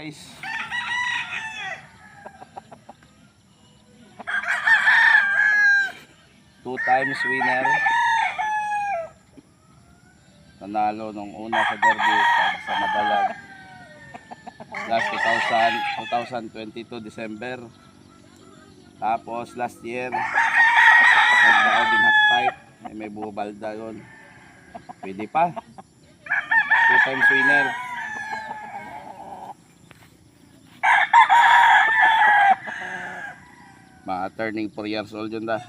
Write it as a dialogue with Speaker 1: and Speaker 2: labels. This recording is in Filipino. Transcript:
Speaker 1: Guys, two times winner, nanalo nung una sa derby pag sa Madalag last 2022 December. Tapos last year nagbao din hot pipe, may bubalda yun, pwede pa, two times winner. Mga turning 4 years old yun na.